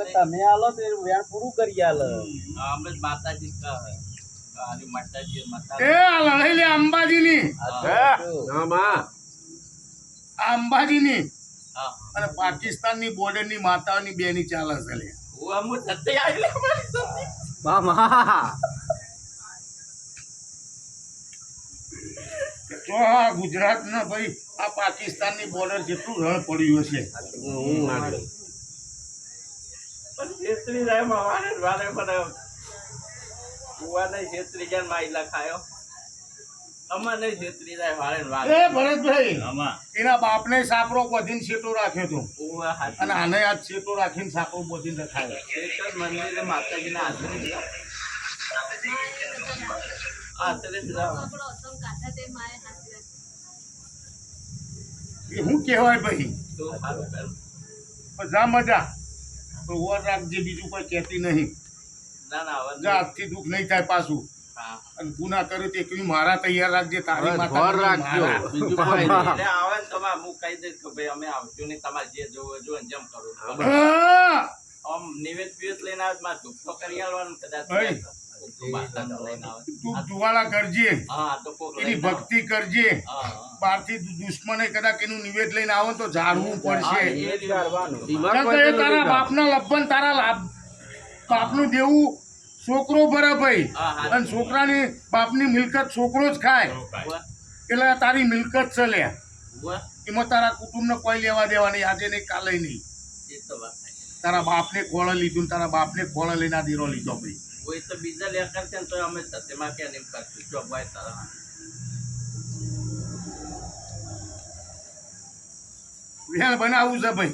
તમે આલો તો વેણ પૂરું કરી આલો અમે માતાજી અને માતાજી એ આ લડાઈ લે અંબાજીની અંબાજીની અને પાકિસ્તાનની બોર્ડરની માતાઓની બેની ચાલે છે લે હું અમુ સત્ય આવી લે મારી સત્ય તો આ ગુજરાતના ભાઈ આ પાકિસ્તાનની બોર્ડર જેટલું રણ પડ્યું હશે પણ છેતરી જાય માવાને વારે મને કુવાને છેતરી જાય માઈલા ખાયો અમાને છેતરી જાય વારે વારે એ ભરતભાઈ એના બાપને સાપરો બોધીને સેટો રાખ્યો તો ઉવા હાથ અને આને આજ સેટો રાખીને સાપરો બોધીને રખાયો શેતર મંદિરે માતાજીના આશરે આશરે એ શું કહેવાય ભાઈ તો સારું કર પણ જા મજા તો ઓર રાખજે બીજું કોઈ કહેતી નહીં ના ના હવે જા આજથી દુઃખ નહીં થાય પાછું હા અને ગુના કરે તે એકલી મારા તૈયાર રાખજે તારી માતા ઘર રાખજો. મારા. બીજું કોઈ નહીં. એટલે આવે ને તમારે હું કહી દઈશ કે ભાઈ અમે આવશું નહીં તમારે જે જોવો જો ને જેમ કરો હા. આમ નિવેદ પીવેદ લઈને આવે મારે ધૂપ કરી આલવાનું કદાચ ભાઈ. બાટાને લઈને આવે તું જુવાળા કરજે હા તો કોક એની લઈને આવે. ભક્તિ કરજે હા બહારથી દુશ્મને કદાચ એનું નિવેદ લઈને આવો તો જાળવું પડશે બીમાર કારણ કે એ તારા બાપના લબ્બન તારા લાભ બાપનું દેવું છોકરો ભરે ભાઈ હા, હા. અને છોકરાની બાપની મિલકત છોકરો જ ખાય એટલે આ તારી મિલકત છે લે એમાં તારા કુટુંબને કોઈ લેવા દેવા નહીં આજે નહીં કાલે નહીં એ તો વાત સાચી. તારા બાપને ખોળે લીધું ને તારા બાપને ખોળે લઈને આ દીરો લીધો ભાઈ કોઈ તો બીજા લે કરશે ને તો અમે સત્યમાં ક્યાં નહીં કરશું જો ભાઈ તારા વેણ બનાવવું છે ભાઈ